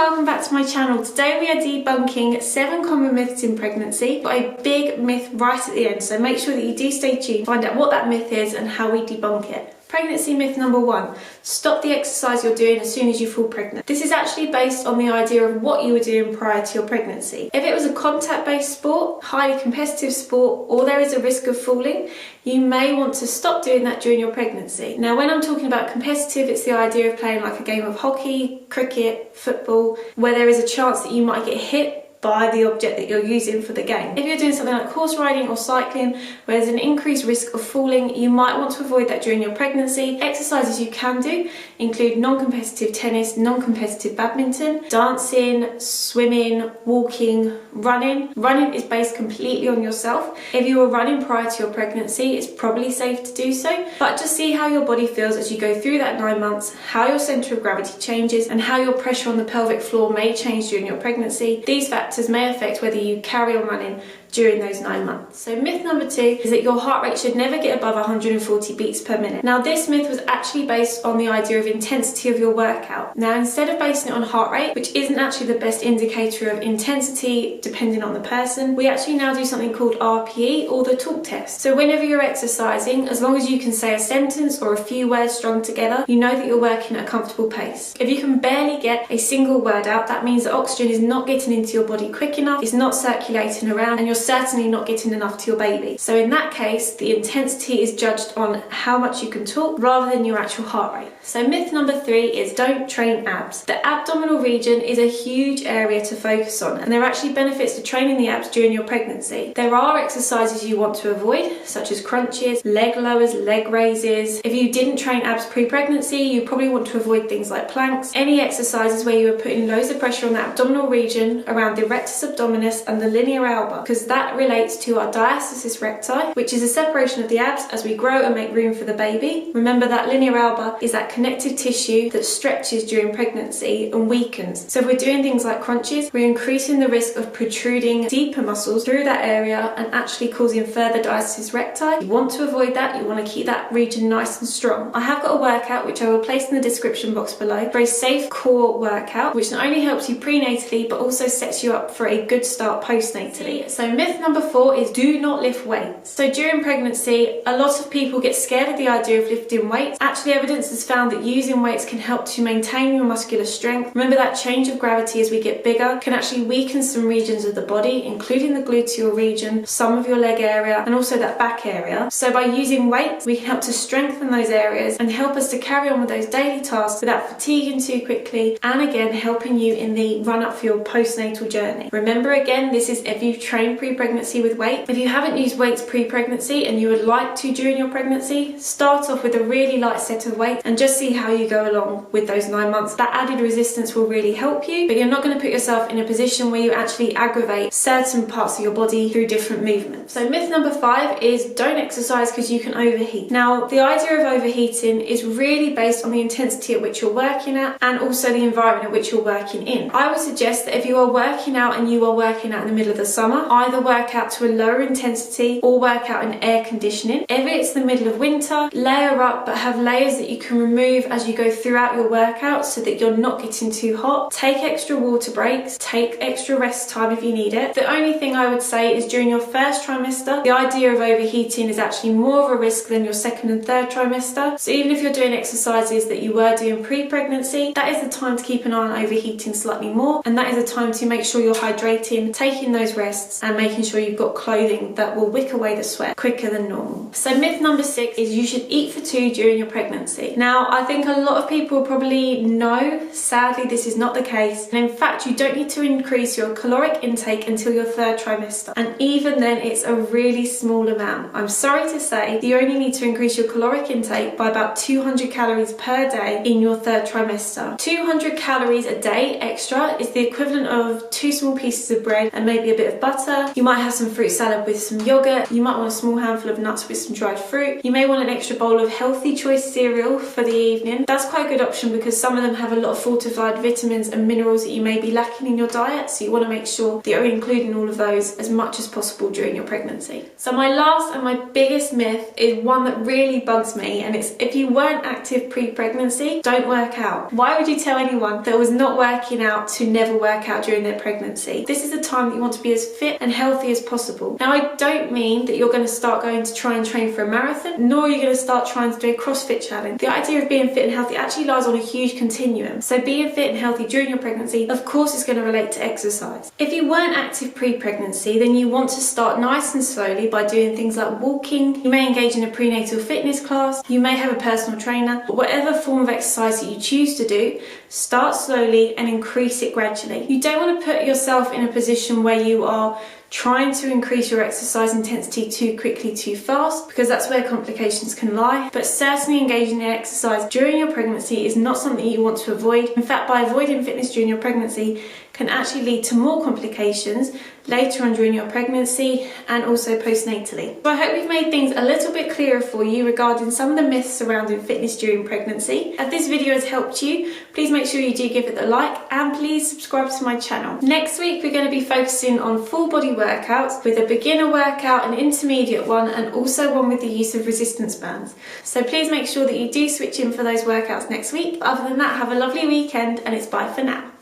welcome back to my channel. Today we are debunking 7 common myths in pregnancy. Got a big myth right at the end, so make sure that you do stay tuned, find out what that myth is and how we debunk it. Pregnancy myth number 1, stop the exercise you're doing as soon as you fall pregnant. This is actually based on the idea of what you were doing prior to your pregnancy. If it was a contact-based sport, highly competitive sport, or there is a risk of falling, you may want to stop doing that during your pregnancy. Now, when I'm talking about competitive, it's the idea of playing like a game of hockey, cricket, football, where there is a chance that you might get hit by the object that you're using for the game. If you're doing something like horse riding or cycling, where there's an increased risk of falling, you might want to avoid that during your pregnancy. Exercises you can do include non-competitive tennis, non-competitive badminton, dancing, swimming, walking, running. Running is based completely on yourself. If you were running prior to your pregnancy, it's probably safe to do so, but just see how your body feels as you go through that 9 months, how your centre of gravity changes, and how your pressure on the pelvic floor may change during your pregnancy. These factors may affect whether you carry on running during those 9 months. So myth number 2 is that your heart rate should never get above 140 beats per minute. Now, this myth was actually based on the idea of intensity of your workout. Now, instead of basing it on heart rate, which isn't actually the best indicator of intensity depending on the person, we actually now do something called RPE, or the talk test. So whenever you're exercising, as long as you can say a sentence or a few words strung together, you know that you're working at a comfortable pace. If you can barely get a single word out, that means that oxygen is not getting into your body quick enough, it's not circulating around, and you're certainly not getting enough to your baby. So in that case, the intensity is judged on how much you can talk rather than your actual heart rate. So myth number 3 is don't train abs. The abdominal region is a huge area to focus on, and there are actually benefits to training the abs during your pregnancy. There are exercises you want to avoid, such as crunches, leg lowers, leg raises. If you didn't train abs pre-pregnancy, you probably want to avoid things like planks. Any exercises where you are putting loads of pressure on the abdominal region around the rectus abdominis and the linea alba, because that relates to our diastasis recti, which is a separation of the abs as we grow and make room for the baby. Remember that linea alba is that connective tissue that stretches during pregnancy and weakens. So if we're doing things like crunches, we're increasing the risk of protruding deeper muscles through that area and actually causing further diastasis recti. You want to avoid that. You want to keep that region nice and strong. I have got a workout which I will place in the description box below for a safe core workout, which not only helps you prenatally but also sets you up for a good start postnatally. So myth number 4 is do not lift weights. So during pregnancy, a lot of people get scared of the idea of lifting weights. Actually, evidence has found that using weights can help to maintain your muscular strength. Remember that change of gravity as we get bigger can actually weaken some regions of the body, including the gluteal region, some of your leg area, and also that back area. So by using weights, we can help to strengthen those areas and help us to carry on with those daily tasks without fatiguing too quickly, and again, helping you in the run-up for your postnatal journey. Remember again, this is if you've trained pre-pregnancy with weight. If you haven't used weights pre-pregnancy and you would like to during your pregnancy, start off with a really light set of weights and just see how you go along with those 9 months. That added resistance will really help you, but you're not going to put yourself in a position where you actually aggravate certain parts of your body through different movements. So myth number 5 is don't exercise because you can overheat. Now, the idea of overheating is really based on the intensity at which you're working at and also the environment at which you're working in. I would suggest that if you are working out and you are working out in the middle of the summer, either work out to a lower intensity or work out in air conditioning. If it's the middle of winter, layer up, but have layers that you can remove as you go throughout your workout so that you're not getting too hot. Take extra water breaks, take extra rest time if you need it. The only thing I would say is during your first trimester, the idea of overheating is actually more of a risk than your second and third trimester. So even if you're doing exercises that you were doing pre-pregnancy, that is the time to keep an eye on overheating slightly more, and that is the time to make sure you're hydrating, taking those rests, and making sure you've got clothing that will wick away the sweat quicker than normal. So myth number 6 is you should eat for 2 during your pregnancy. Now, I think a lot of people probably know, sadly, this is not the case. And in fact, you don't need to increase your caloric intake until your 3rd trimester. And even then, it's a really small amount. I'm sorry to say, you only need to increase your caloric intake by about 200 calories per day in your 3rd trimester. 200 calories a day extra is the equivalent of 2 small pieces of bread and maybe a bit of butter. You might have some fruit salad with some yogurt. You might want a small handful of nuts with some dried fruit. You may want an extra bowl of healthy choice cereal for the evening. That's quite a good option because some of them have a lot of fortified vitamins and minerals that you may be lacking in your diet, so you want to make sure that you're including all of those as much as possible during your pregnancy. So my last and my biggest myth is one that really bugs me, and it's if you weren't active pre-pregnancy, don't work out. Why would you tell anyone that was not working out to never work out during their pregnancy? This is the time that you want to be as fit and healthy as possible. Now, I don't mean that you're going to start going to try and train for a marathon, nor are you going to start trying to do a CrossFit challenge. The idea of being fit and healthy actually lies on a huge continuum. So being fit and healthy during your pregnancy, of course, is going to relate to exercise. If you weren't active pre-pregnancy, then you want to start nice and slowly by doing things like walking. You may engage in a prenatal fitness class. You may have a personal trainer. But whatever form of exercise that you choose to do, start slowly and increase it gradually. You don't want to put yourself in a position where you are trying to increase your exercise intensity too quickly, too fast, because that's where complications can lie. But certainly engaging in exercise during your pregnancy is not something you want to avoid. In fact, by avoiding fitness during your pregnancy can actually lead to more complications later on during your pregnancy and also postnatally. So I hope we've made things a little bit clearer for you regarding some of the myths surrounding fitness during pregnancy. If this video has helped you, please make sure you do give it a like and please subscribe to my channel. Next week we're going to be focusing on full body workouts with a beginner workout, an intermediate one, and also one with the use of resistance bands. So please make sure that you do switch in for those workouts next week. Other than that, have a lovely weekend and it's bye for now.